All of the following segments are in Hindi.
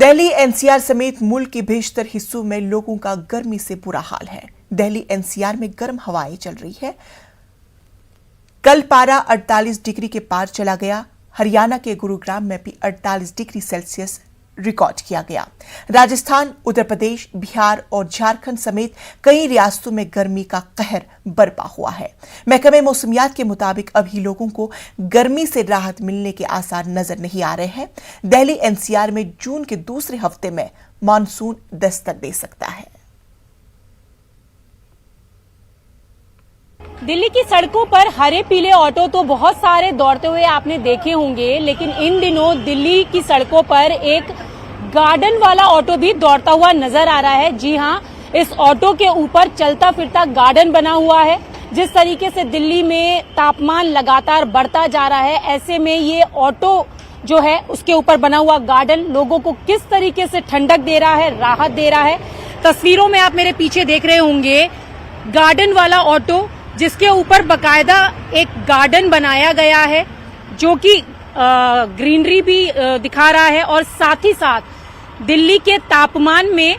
दिल्ली एनसीआर समेत मुल्क के बेशतर हिस्सों में लोगों का गर्मी से बुरा हाल है। दिल्ली एनसीआर में गर्म हवाएं चल रही है। कल पारा 48 डिग्री के पार चला गया। हरियाणा के गुरुग्राम में भी 48 डिग्री सेल्सियस रिकॉर्ड किया गया। राजस्थान, उत्तर प्रदेश, बिहार और झारखंड समेत कई रियासतों में गर्मी का कहर बरपा हुआ है। महकमे मौसमियात के मुताबिक अभी लोगों को गर्मी से राहत मिलने के आसार नजर नहीं आ रहे हैं। दिल्ली एनसीआर में जून के दूसरे हफ्ते में मानसून दस्तक दे सकता है। दिल्ली की सड़कों पर हरे पीले ऑटो तो बहुत सारे दौड़ते हुए आपने देखे होंगे, लेकिन इन दिनों दिल्ली की सड़कों पर एक गार्डन वाला ऑटो भी दौड़ता हुआ नजर आ रहा है। जी हां, इस ऑटो के ऊपर चलता फिरता गार्डन बना हुआ है। जिस तरीके से दिल्ली में तापमान लगातार बढ़ता जा रहा है, ऐसे में ये ऑटो जो है उसके ऊपर बना हुआ गार्डन लोगों को किस तरीके से ठंडक दे रहा है, राहत दे रहा है। तस्वीरों में आप मेरे पीछे देख रहे होंगे गार्डन वाला ऑटो, जिसके ऊपर बकायदा एक गार्डन बनाया गया है जो कि ग्रीनरी भी दिखा रहा है। और साथ ही साथ दिल्ली के तापमान में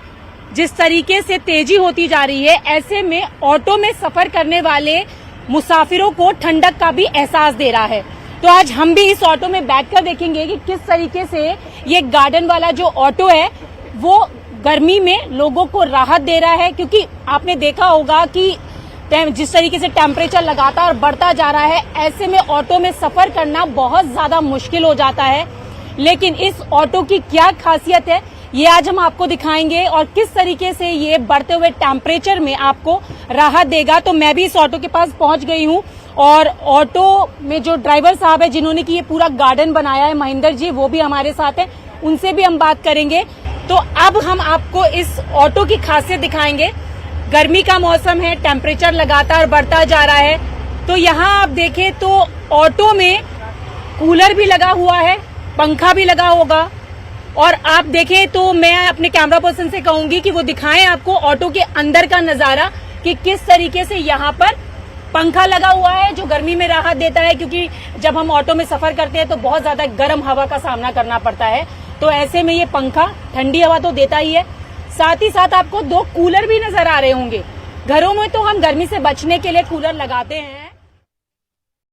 जिस तरीके से तेजी होती जा रही है, ऐसे में ऑटो में सफर करने वाले मुसाफिरों को ठंडक का भी एहसास दे रहा है। तो आज हम भी इस ऑटो में बैठकर देखेंगे कि किस तरीके से ये गार्डन वाला जो ऑटो है वो गर्मी में लोगों को राहत दे रहा है। क्योंकि आपने देखा होगा कि जिस तरीके से टेम्परेचर लगातार बढ़ता जा रहा है, ऐसे में ऑटो में सफर करना बहुत ज्यादा मुश्किल हो जाता है। लेकिन इस ऑटो की क्या खासियत है, ये आज हम आपको दिखाएंगे और किस तरीके से ये बढ़ते हुए टेम्परेचर में आपको राहत देगा। तो मैं भी इस ऑटो के पास पहुंच गई हूं और ऑटो में जो ड्राइवर साहब है जिन्होंने की ये पूरा गार्डन बनाया है, महेंद्र जी, वो भी हमारे साथ हैं, उनसे भी हम बात करेंगे। तो अब हम आपको इस ऑटो की खासियत दिखाएंगे। गर्मी का मौसम है, टेम्परेचर लगातार बढ़ता जा रहा है। तो यहाँ आप देखें तो ऑटो में कूलर भी लगा हुआ है, पंखा भी लगा होगा। और आप देखें तो मैं अपने कैमरा पर्सन से कहूंगी कि वो दिखाएं आपको ऑटो के अंदर का नजारा कि किस तरीके से यहाँ पर पंखा लगा हुआ है जो गर्मी में राहत देता है। क्योंकि जब हम ऑटो में सफर करते हैं तो बहुत ज्यादा गर्म हवा का सामना करना पड़ता है, तो ऐसे में ये पंखा ठंडी हवा तो देता ही है। साथ ही साथ आपको 2 कूलर भी नजर आ रहे होंगे। घरों में तो हम गर्मी से बचने के लिए कूलर लगाते हैं।